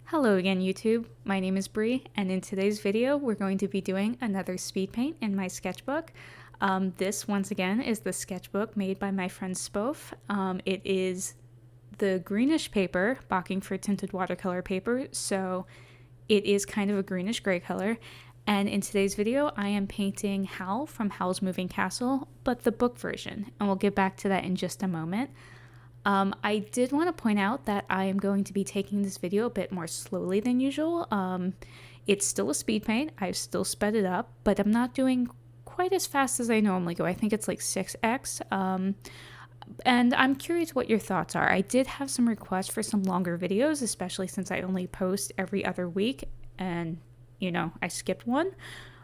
Hello again YouTube, my name is Bree, and in today's video we're going to be doing another speed paint in my sketchbook. This once again is the sketchbook made by my friend Spofgh. It is the greenish paper, Bockingford tinted watercolor paper, so it is kind of a greenish gray color. And in today's video I am painting Howl from Howl's Moving Castle, but the book version, and we'll get back to that in just a moment. I did want to point out that I am going to be taking this video a bit more slowly than usual. It's still a speed paint, I've still sped it up, but I'm not doing quite as fast as I normally go. I think it's like 6x. And I'm curious what your thoughts are. I did have some requests for some longer videos, especially since I only post every other week, and you know, I skipped one.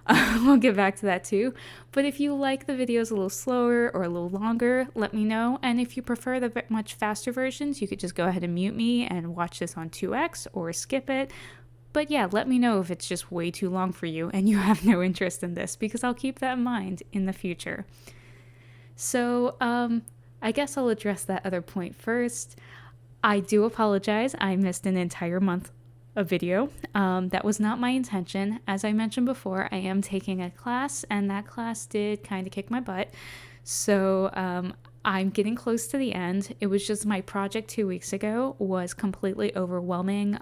We'll get back to that too. But if you like the videos a little slower or a little longer, let me know. And if you prefer the much faster versions, you could just go ahead and mute me and watch this on 2x or skip it. But yeah, let me know if it's just way too long for you and you have no interest in this, because I'll keep that in mind in the future. So I guess I'll address that other point first. I do apologize. I missed an entire month a video. That was not my intention. As I mentioned before, I am taking a class, and that class did kind of kick my butt. So I'm getting close to the end. It was just my project 2 weeks ago was completely overwhelming.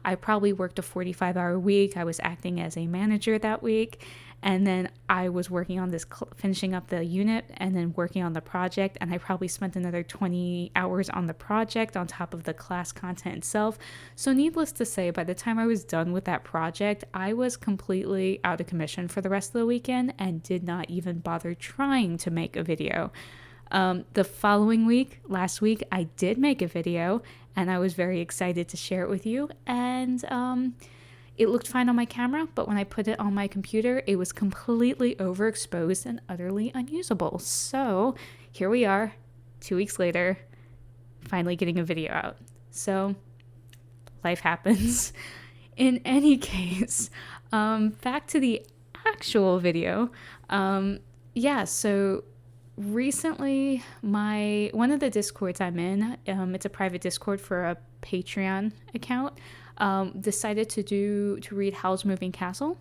I probably worked a 45-hour week. I was acting as a manager that week. And then I was working on this, finishing up the unit and then working on the project. And I probably spent another 20 hours on the project on top of the class content itself. So needless to say, by the time I was done with that project, I was completely out of commission for the rest of the weekend and did not even bother trying to make a video. The following week, last week, I did make a video and I was very excited to share it with you. And it looked fine on my camera, but when I put it on my computer, it was completely overexposed and utterly unusable. So here we are, 2 weeks later, finally getting a video out. So life happens. In any case, back to the actual video. So recently one of the Discords I'm in, it's a private Discord for a Patreon account, decided to read Howl's Moving Castle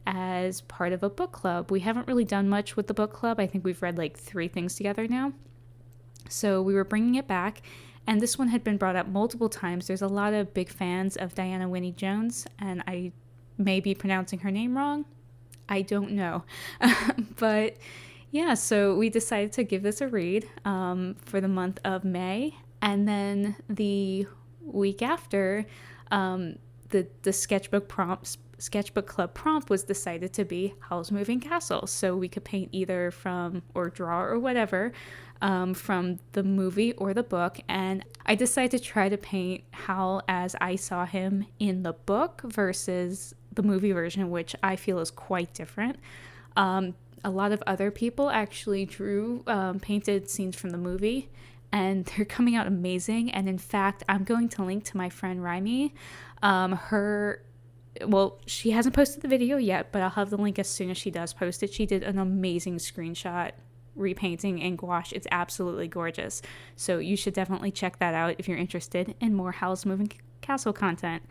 as part of a book club. We haven't really done much with the book club. I think we've read like 3 things together now. So we were bringing it back, and this one had been brought up multiple times. There's a lot of big fans of Diana Winnie Jones, and I may be pronouncing her name wrong. I don't know. But yeah, so we decided to give this a read for the month of May, and then the week after, the sketchbook club prompt was decided to be Howl's Moving Castle, so we could paint either from, or draw or whatever, from the movie or the book. And I decided to try to paint Howl as I saw him in the book versus the movie version, which I feel is quite different. A lot of other people actually painted scenes from the movie, and they're coming out amazing. And in fact, I'm going to link to my friend Raimi. She hasn't posted the video yet, but I'll have the link as soon as she does post it. She did an amazing screenshot repainting in gouache. It's absolutely gorgeous. So you should definitely check that out if you're interested in more Howl's Moving Castle content.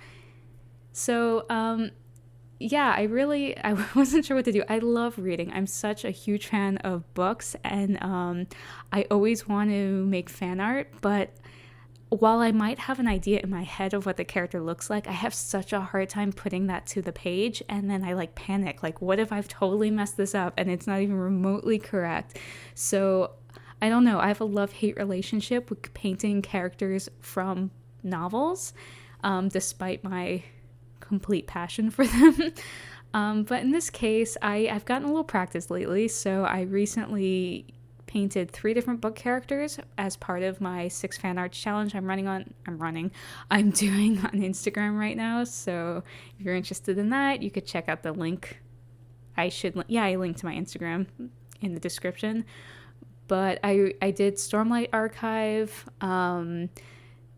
So, I wasn't sure what to do. I love reading. I'm such a huge fan of books, and I always want to make fan art, but while I might have an idea in my head of what the character looks like, I have such a hard time putting that to the page, and then I panic. What if I've totally messed this up and it's not even remotely correct? So I don't know. I have a love-hate relationship with painting characters from novels, despite my complete passion for them. But in this case, I've gotten a little practice lately, so I recently painted 3 different book characters as part of my 6 fan arts challenge I'm doing on Instagram right now. So if you're interested in that, you could check out the link. I linked to my Instagram in the description. But I did Stormlight Archive,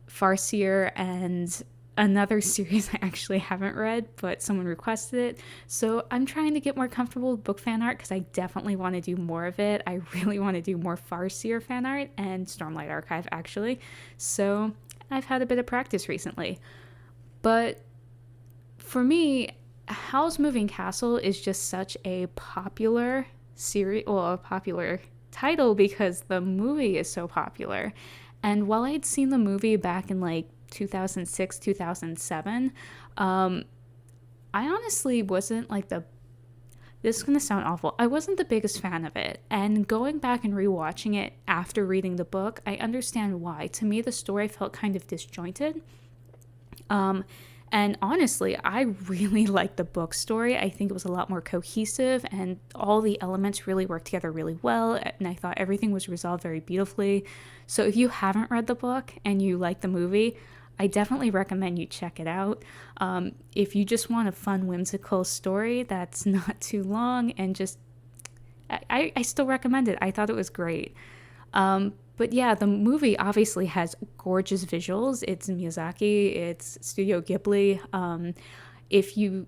Farseer, and another series I actually haven't read, but someone requested it. So I'm trying to get more comfortable with book fan art because I definitely want to do more of it. I really want to do more Farseer fan art and Stormlight Archive, actually. So I've had a bit of practice recently. But for me, Howl's Moving Castle is just such a popular series, well, a popular title because the movie is so popular. And while I'd seen the movie back in like 2006, 2007, I honestly wasn't like this is going to sound awful. I wasn't the biggest fan of it. And going back and rewatching it after reading the book, I understand why. To me, the story felt kind of disjointed. And honestly, I really liked the book story. I think it was a lot more cohesive and all the elements really worked together really well. And I thought everything was resolved very beautifully. So if you haven't read the book and you like the movie, I definitely recommend you check it out. If you just want a fun, whimsical story that's not too long and just, I still recommend it. I thought it was great. But yeah, the movie obviously has gorgeous visuals. It's Miyazaki, it's Studio Ghibli. If you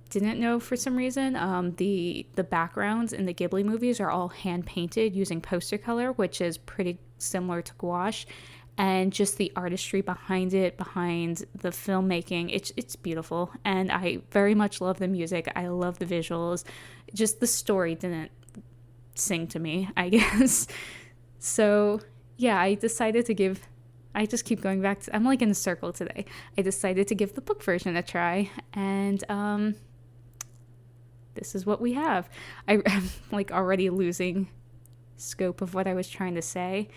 didn't know for some reason, the backgrounds in the Ghibli movies are all hand painted using poster color, which is pretty similar to gouache. And just the artistry behind it, behind the filmmaking, it's beautiful. And I very much love the music. I love the visuals. Just the story didn't sing to me, I guess. So yeah, I just keep going back to, I'm like in a circle today. I decided to give the book version a try, and this is what we have. I'm like already losing scope of what I was trying to say.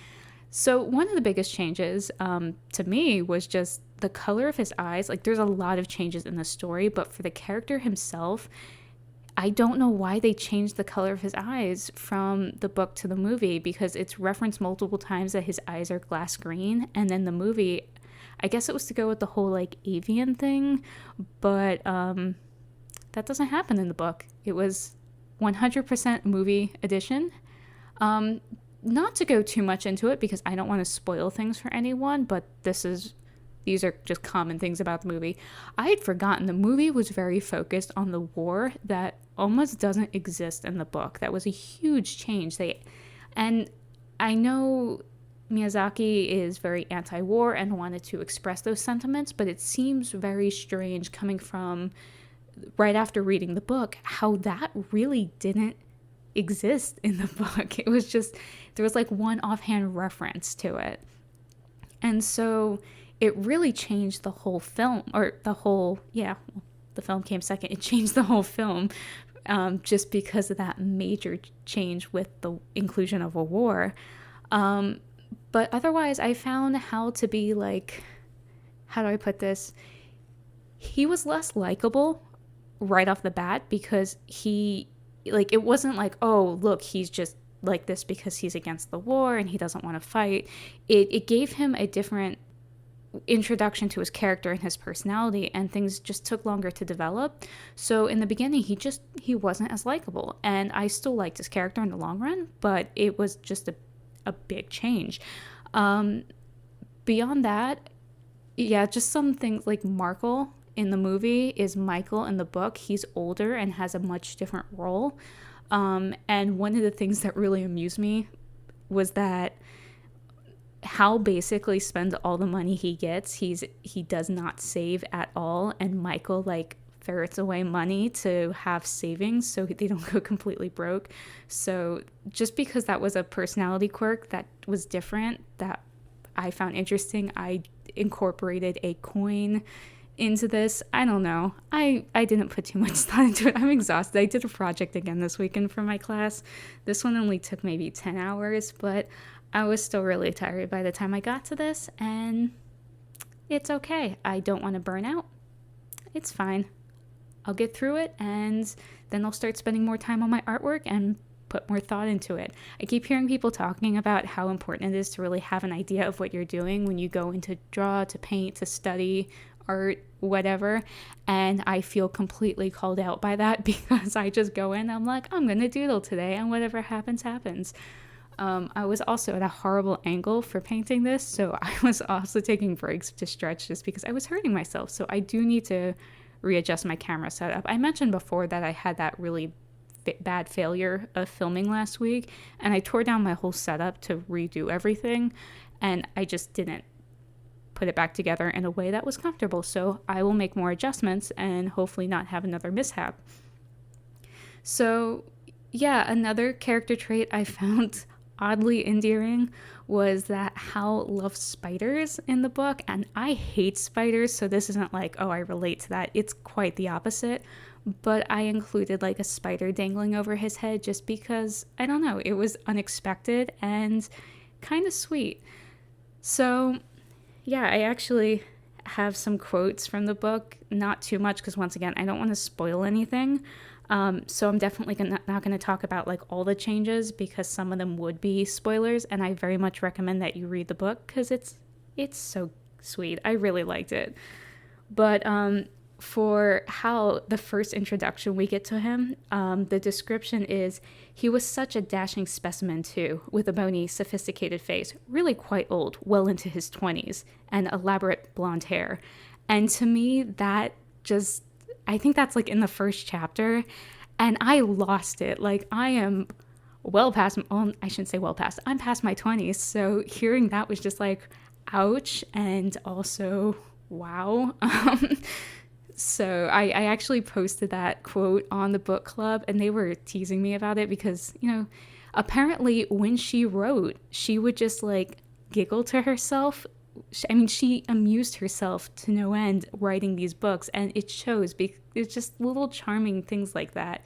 So one of the biggest changes to me was just the color of his eyes. Like there's a lot of changes in the story, but for the character himself, I don't know why they changed the color of his eyes from the book to the movie, because it's referenced multiple times that his eyes are glass green. And then the movie, I guess it was to go with the whole like avian thing, but that doesn't happen in the book. It was 100% movie edition. Not to go too much into it because I don't want to spoil things for anyone, but these are just common things about the movie. I had forgotten the movie was very focused on the war that almost doesn't exist in the book. That was a huge change. And I know Miyazaki is very anti-war and wanted to express those sentiments, but it seems very strange coming from right after reading the book how that really didn't exist in the book. It was just, there was like one offhand reference to it. And so it really changed the whole film, or the film came second. It changed the whole film just because of that major change with the inclusion of a war. But otherwise, I found Howl to be like, how do I put this? He was less likable right off the bat because it wasn't like, oh, look, he's just like this because he's against the war and he doesn't want to fight. It gave him a different introduction to his character and his personality, and things just took longer to develop. So in the beginning, he wasn't as likable, and I still liked his character in the long run, but it was just a big change. Beyond that, yeah, just some things like Markle in the movie is Michael in the book. He's older and has a much different role. And one of the things that really amused me was that Hal basically spends all the money he gets. He does not save at all, and Michael like ferrets away money to have savings so they don't go completely broke. So just because that was a personality quirk that was different that I found interesting, I incorporated a coin into this. I don't know. I didn't put too much thought into it. I'm exhausted. I did a project again this weekend for my class. This one only took maybe 10 hours, but I was still really tired by the time I got to this, and it's okay. I don't want to burn out. It's fine. I'll get through it, and then I'll start spending more time on my artwork and put more thought into it. I keep hearing people talking about how important it is to really have an idea of what you're doing when you go into draw, to paint, to study, art, whatever, and I feel completely called out by that because I just go in, I'm like, I'm gonna doodle today, and whatever happens, happens. I was also at a horrible angle for painting this, so I was also taking breaks to stretch just because I was hurting myself. So I do need to readjust my camera setup. I mentioned before that I had that really bad failure of filming last week, and I tore down my whole setup to redo everything, and I just didn't put it back together in a way that was comfortable. So I will make more adjustments and hopefully not have another mishap. So yeah, another character trait I found oddly endearing was that Howl loves spiders in the book, and I hate spiders, so this isn't like, oh, I relate to that. It's quite the opposite. But I included like a spider dangling over his head just because, I don't know, it was unexpected and kind of sweet. So yeah, I actually have some quotes from the book, not too much because once again, I don't want to spoil anything. So I'm definitely not going to talk about like all the changes because some of them would be spoilers, and I very much recommend that you read the book because it's so sweet. I really liked it. But for Howl, the first introduction we get to him, the description is, he was such a dashing specimen too, with a bony, sophisticated face, really quite old, well into his 20s, and elaborate blonde hair. And to me, that just, I think that's like in the first chapter, and I lost it. Like, I am well past, well, I shouldn't say well past, I'm past my 20s, so hearing that was just like, ouch, and also, wow. So I actually posted that quote on the book club, and they were teasing me about it because, you know, apparently when she wrote, she would just like giggle to herself. I mean, she amused herself to no end writing these books, and it shows. It's just little charming things like that.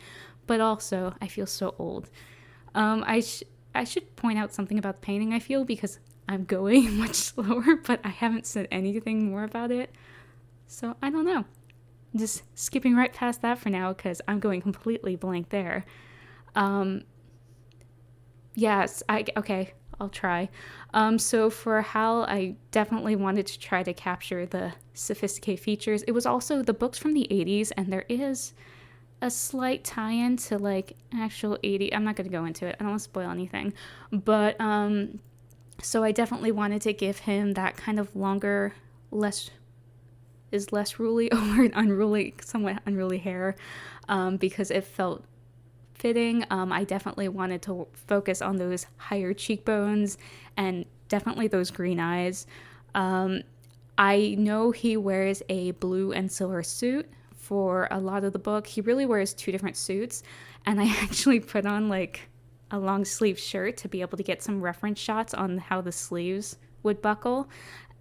But also, I feel so old. I should point out something about the painting, I feel, because I'm going much slower, but I haven't said anything more about it. So I don't know. Just skipping right past that for now because I'm going completely blank there. Yes, okay, I'll try. So for Howl, I definitely wanted to try to capture the sophisticated features. It was also the books from the 80s, and there is a slight tie-in to like actual 80. I'm not going to go into it. I don't want to spoil anything. But so I definitely wanted to give him that kind of longer, less ruly or somewhat unruly hair, because it felt fitting. I definitely wanted to focus on those higher cheekbones and definitely those green eyes. I know he wears a blue and silver suit for a lot of the book. He really wears two different suits, and I actually put on like a long sleeve shirt to be able to get some reference shots on how the sleeves would buckle.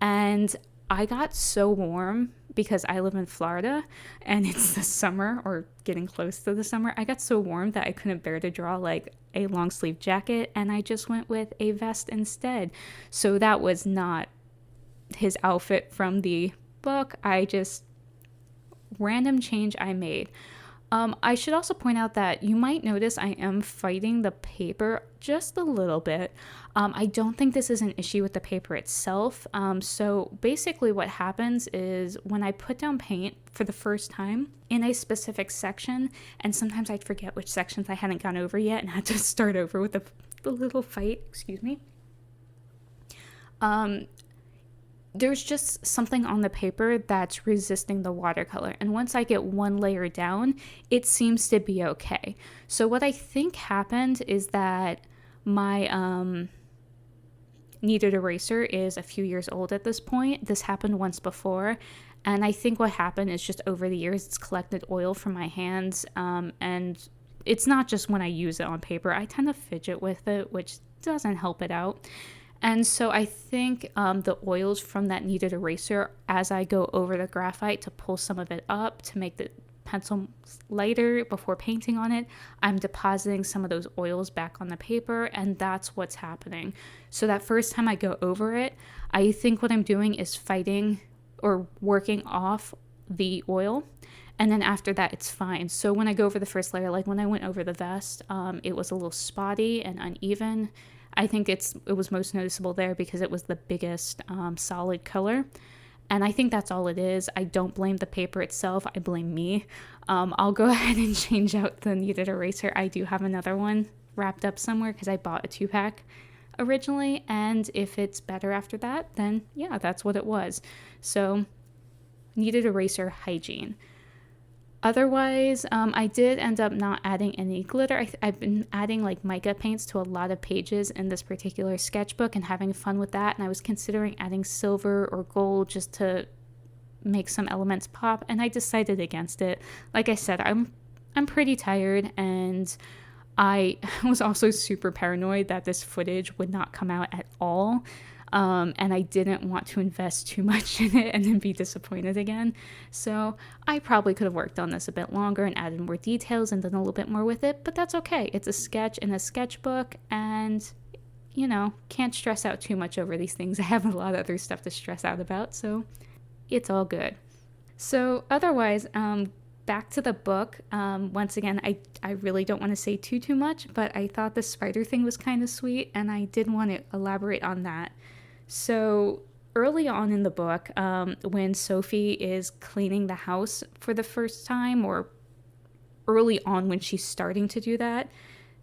And I got so warm because I live in Florida and it's the summer or getting close to the summer. I got so warm that I couldn't bear to draw like a long sleeve jacket, and I just went with a vest instead. So that was not his outfit from the book. Random change I made. I should also point out that you might notice I am fighting the paper just a little bit. I don't think this is an issue with the paper itself. So basically what happens is when I put down paint for the first time in a specific section, and sometimes I'd forget which sections I hadn't gone over yet and had to start over with the little fight, excuse me. There's just something on the paper that's resisting the watercolor. And once I get one layer down, it seems to be okay. So what I think happened is that my kneaded eraser is a few years old at this point. This happened once before. And I think what happened is just over the years, it's collected oil from my hands. And it's not just when I use it on paper. I tend to fidget with it, which doesn't help it out. And so I think the oils from that kneaded eraser, as I go over the graphite to pull some of it up to make the pencil lighter before painting on it, I'm depositing some of those oils back on the paper, and that's what's happening. So that first time I go over it, I think what I'm doing is fighting or working off the oil, and then after that it's fine. So when I go over the first layer, like when I went over the vest, it was a little spotty and uneven. I think it was most noticeable there because it was the biggest solid color. And I think that's all it is. I don't blame the paper itself. I blame me. I'll go ahead and change out the kneaded eraser. I do have another one wrapped up somewhere because I bought a 2-pack originally. And if it's better after that, then yeah, that's what it was. So kneaded eraser hygiene. Otherwise, I did end up not adding any glitter. I've been adding like mica paints to a lot of pages in this particular sketchbook and having fun with that. And I was considering adding silver or gold just to make some elements pop, and I decided against it. Like I said, I'm pretty tired, and I was also super paranoid that this footage would not come out at all. And I didn't want to invest too much in it and then be disappointed again. So I probably could have worked on this a bit longer and added more details and done a little bit more with it, but that's okay. It's a sketch in a sketchbook, and you know, can't stress out too much over these things. I have a lot of other stuff to stress out about, so it's all good. So otherwise, back to the book. Once again, I really don't want to say too much, but I thought the spider thing was kind of sweet, and I did want to elaborate on that. So early on in the book, when Sophie is cleaning the house for the first time, or early on when she's starting to do that,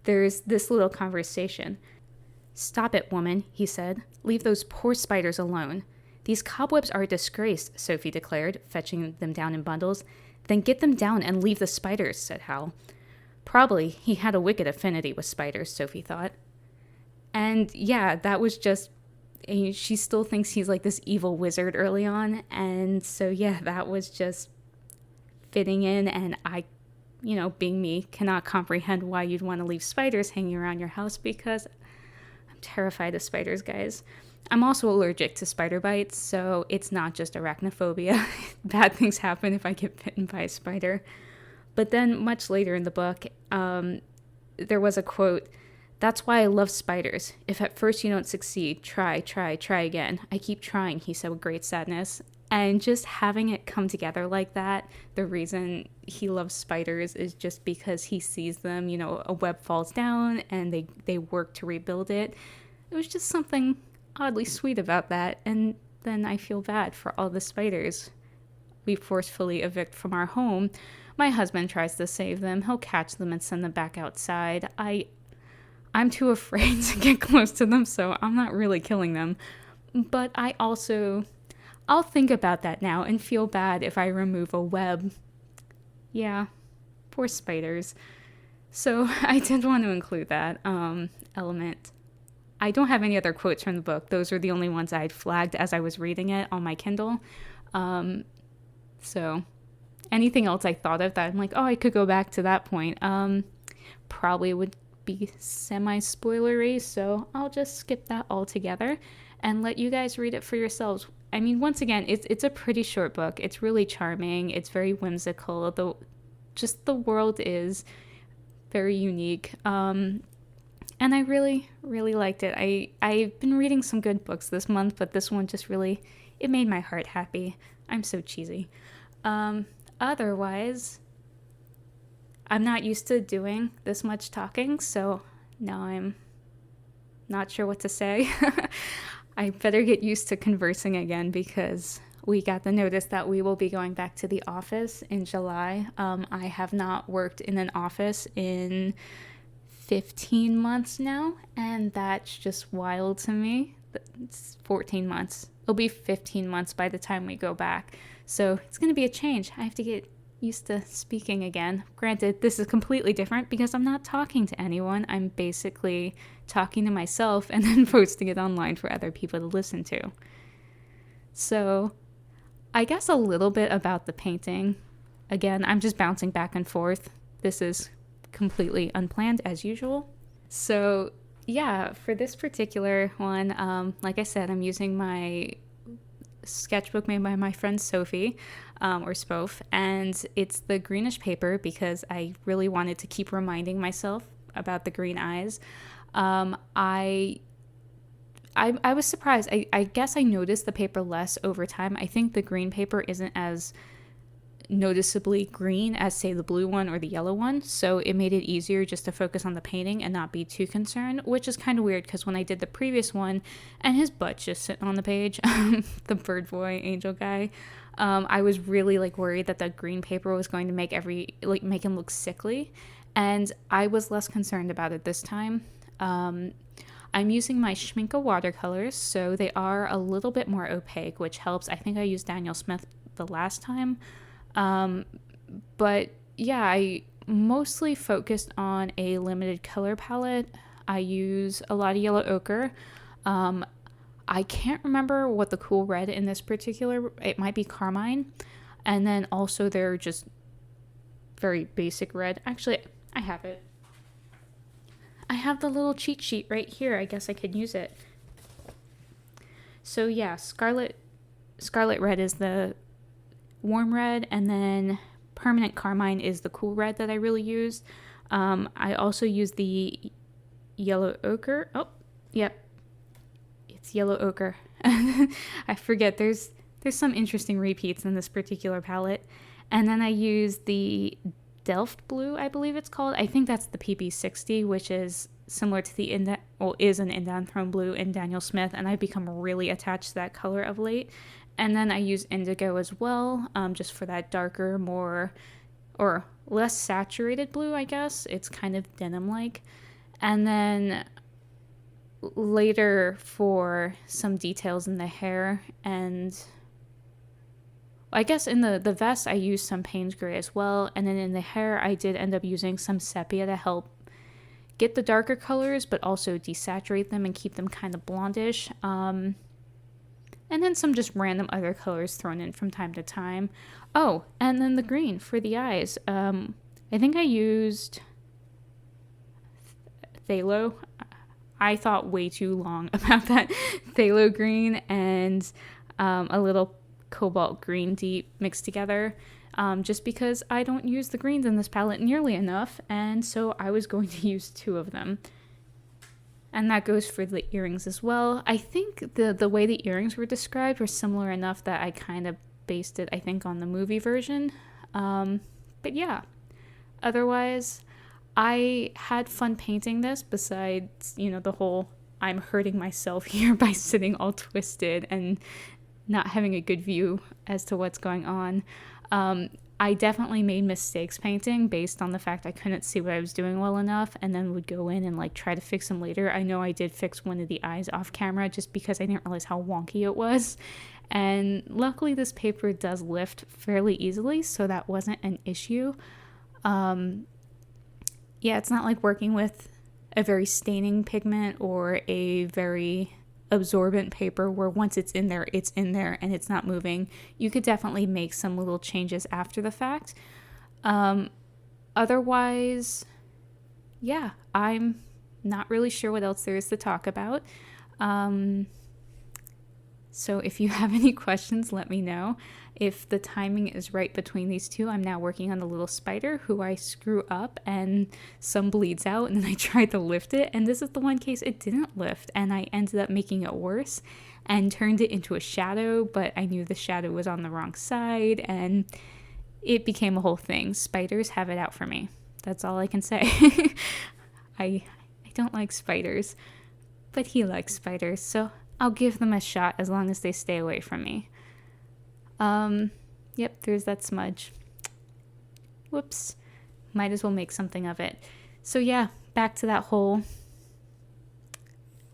there's this little conversation. "Stop it, woman," he said. "Leave those poor spiders alone." "These cobwebs are a disgrace," Sophie declared, fetching them down in bundles. "Then get them down and leave the spiders," said Howl. Probably he had a wicked affinity with spiders, Sophie thought. And yeah, that was just, she still thinks he's like this evil wizard early on. And so yeah, that was just fitting in. And I, you know, being me, cannot comprehend why you'd want to leave spiders hanging around your house, because I'm terrified of spiders, guys. I'm also allergic to spider bites, so it's not just arachnophobia. Bad things happen if I get bitten by a spider. But then much later in the book, there was a quote, "That's why I love spiders. If at first you don't succeed, try again. I keep trying," he said with great sadness. And just having it come together like that, the reason he loves spiders is just because he sees them, you know, a web falls down and they work to rebuild it. It was just something oddly sweet about that. And then I feel bad for all the spiders we forcefully evict from our home. My husband tries to save them. He'll catch them and send them back outside. I'm too afraid to get close to them, so I'm not really killing them. But I'll think about that now and feel bad if I remove a web. Yeah, poor spiders. So I did want to include that element. I don't have any other quotes from the book. Those are the only ones I had flagged as I was reading it on my Kindle. So anything else I thought of that I'm like, oh, I could go back to that point, probably would be semi-spoilery, so I'll just skip that altogether and let you guys read it for yourselves. I mean, once again, it's a pretty short book. It's really charming. It's very whimsical. The world is very unique. And I really, really liked it. I've been reading some good books this month, but this one just really, it made my heart happy. I'm so cheesy. Otherwise, I'm not used to doing this much talking, so now I'm not sure what to say. I better get used to conversing again, because we got the notice that we will be going back to the office in July. I have not worked in an office in 15 months now, and that's just wild to me. It's 14 months. It'll be 15 months by the time we go back. So it's going to be a change. I have to get used to speaking again. Granted, this is completely different because I'm not talking to anyone. I'm basically talking to myself and then posting it online for other people to listen to. So I guess a little bit about the painting. Again, I'm just bouncing back and forth. This is completely unplanned as usual. So yeah, for this particular one, like I said, I'm using my sketchbook made by my friend Sophie, or Spofgh, and it's the greenish paper because I really wanted to keep reminding myself about the green eyes. I was surprised. I guess I noticed the paper less over time. I think the green paper isn't as noticeably green as, say, the blue one or the yellow one, so it made it easier just to focus on the painting and not be too concerned, which is kind of weird because when I did the previous one and his butt's just sitting on the page, the bird boy angel guy, I was really worried that the green paper was going to make him look sickly, and I was less concerned about it this time. I'm using my Schmincke watercolors, so they are a little bit more opaque, which helps. I think I used Daniel Smith the last time. But yeah, I mostly focused on a limited color palette. I use a lot of yellow ochre. I can't remember what the cool red in this particular, it might be carmine. And then also they're just very basic red. Actually, I have it. I have the little cheat sheet right here. I guess I could use it. So yeah, Scarlet Red is the warm red, and then Permanent Carmine is the cool red that I really use. I also use the yellow ochre. Oh, yep. It's yellow ochre. I forget, there's some interesting repeats in this particular palette. And then I use the Delft Blue, I believe it's called. I think that's the PB60, which is similar to the is an Indent Throne Blue in Daniel Smith, and I've become really attached to that color of late. And then I use indigo as well, just for that darker, more or less saturated blue, I guess. It's kind of denim-like. And then later for some details in the hair, and I guess in the vest I used some Payne's Gray as well. And then in the hair I did end up using some sepia to help get the darker colors, but also desaturate them and keep them kind of blondish. And then some just random other colors thrown in from time to time. Oh, and then the green for the eyes. I think I used Phthalo. I thought way too long about that Phthalo green and a little cobalt green deep mixed together. Just because I don't use the greens in this palette nearly enough, and so I was going to use 2 of them. And that goes for the earrings as well. I think the way the earrings were described were similar enough that I kind of based it, I think, on the movie version. But yeah, otherwise, I had fun painting this besides, the whole I'm hurting myself here by sitting all twisted and not having a good view as to what's going on. I definitely made mistakes painting based on the fact I couldn't see what I was doing well enough, and then would go in and try to fix them later. I know I did fix one of the eyes off camera just because I didn't realize how wonky it was. And luckily this paper does lift fairly easily, so that wasn't an issue. Yeah, it's not like working with a very staining pigment or a very absorbent paper where once it's in there and it's not moving. You could definitely make some little changes after the fact. Otherwise, yeah, I'm not really sure what else there is to talk about. So if you have any questions, let me know. If the timing is right between these two, I'm now working on the little spider who I screw up and some bleeds out, and then I tried to lift it, and this is the one case it didn't lift, and I ended up making it worse and turned it into a shadow, but I knew the shadow was on the wrong side, and it became a whole thing. Spiders have it out for me. That's all I can say. I don't like spiders, but he likes spiders, so I'll give them a shot as long as they stay away from me. Yep, there's that smudge. Whoops. Might as well make something of it. So yeah, back to that whole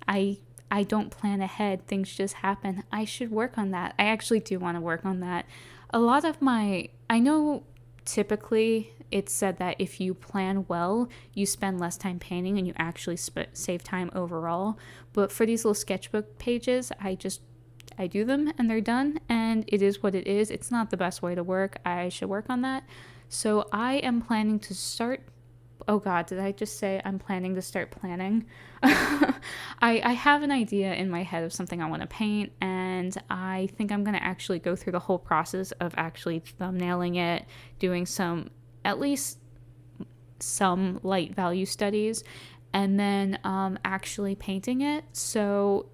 I don't plan ahead, things just happen. I should work on that. I actually do want to work on that. A lot of I know typically it's said that if you plan well, you spend less time painting and you actually save time overall. But for these little sketchbook pages, I do them and they're done, and it is what it is. It's not the best way to work. I should work on that. So I am planning to start. Oh God, did I just say I'm planning to start planning? I have an idea in my head of something I want to paint, and I think I'm going to actually go through the whole process of actually thumbnailing it, doing at least some light value studies, and then actually painting it. So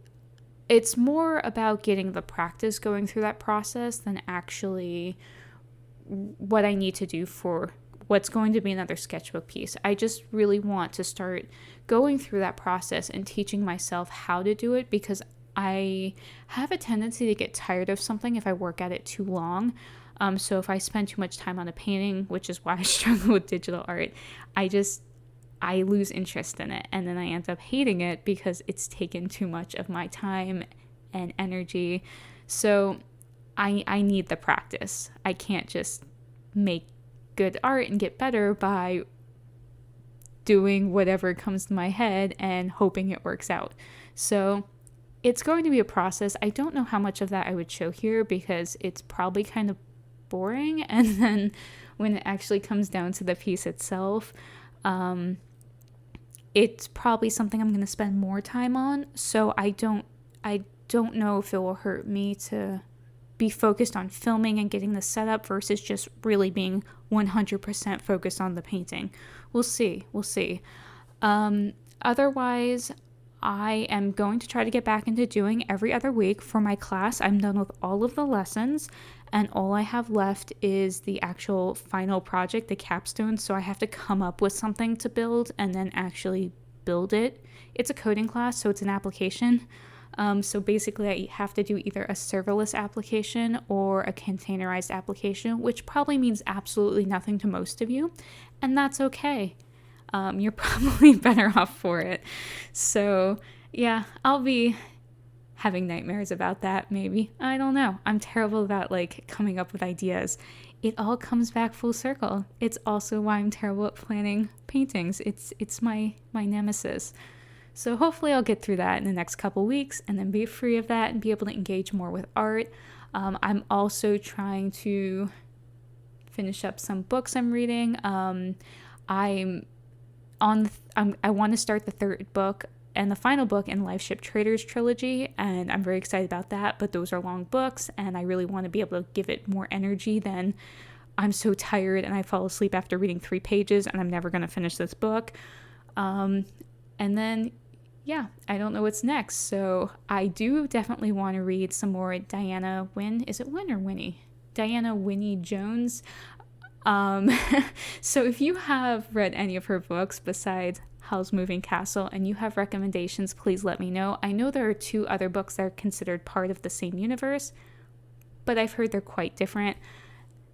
it's more about getting the practice going through that process than actually what I need to do for what's going to be another sketchbook piece. I just really want to start going through that process and teaching myself how to do it, because I have a tendency to get tired of something if I work at it too long. So if I spend too much time on a painting, which is why I struggle with digital art, I lose interest in it, and then I end up hating it because it's taken too much of my time and energy. So I need the practice. I can't just make good art and get better by doing whatever comes to my head and hoping it works out. So it's going to be a process. I don't know how much of that I would show here because it's probably kind of boring. And then when it actually comes down to the piece itself, it's probably something I'm going to spend more time on. So I don't know if it will hurt me to be focused on filming and getting the setup versus just really being 100% focused on the painting. We'll see. Otherwise, I am going to try to get back into doing every other week for my class. I'm done with all of the lessons, and all I have left is the actual final project, the capstone. So I have to come up with something to build and then actually build it. It's a coding class, so it's an application. So basically I have to do either a serverless application or a containerized application, which probably means absolutely nothing to most of you, and that's okay. You're probably better off for it. So yeah, I'll be having nightmares about that maybe. I don't know. I'm terrible about like coming up with ideas. It all comes back full circle. It's also why I'm terrible at planning paintings. It's my nemesis. So hopefully I'll get through that in the next couple weeks and then be free of that and be able to engage more with art. I'm also trying to finish up some books I'm reading. I want to start the third book and the final book in Life Ship Traders trilogy, and I'm very excited about that, but those are long books and I really want to be able to give it more energy than I'm so tired and I fall asleep after reading 3 pages and I'm never going to finish this book. And then yeah, I don't know what's next. So I do definitely want to read some more Diana Wynne. Is it Wynne or Winnie? Diana Winnie Jones. So if you have read any of her books besides Howl's Moving Castle and you have recommendations, please let me know. I know there are 2 other books that are considered part of the same universe, but I've heard they're quite different.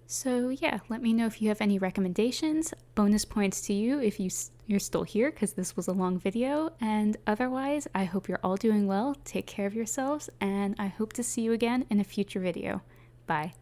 So yeah, let me know if you have any recommendations. Bonus points to you if you're still here because this was a long video. And otherwise, I hope you're all doing well. Take care of yourselves, and I hope to see you again in a future video. Bye.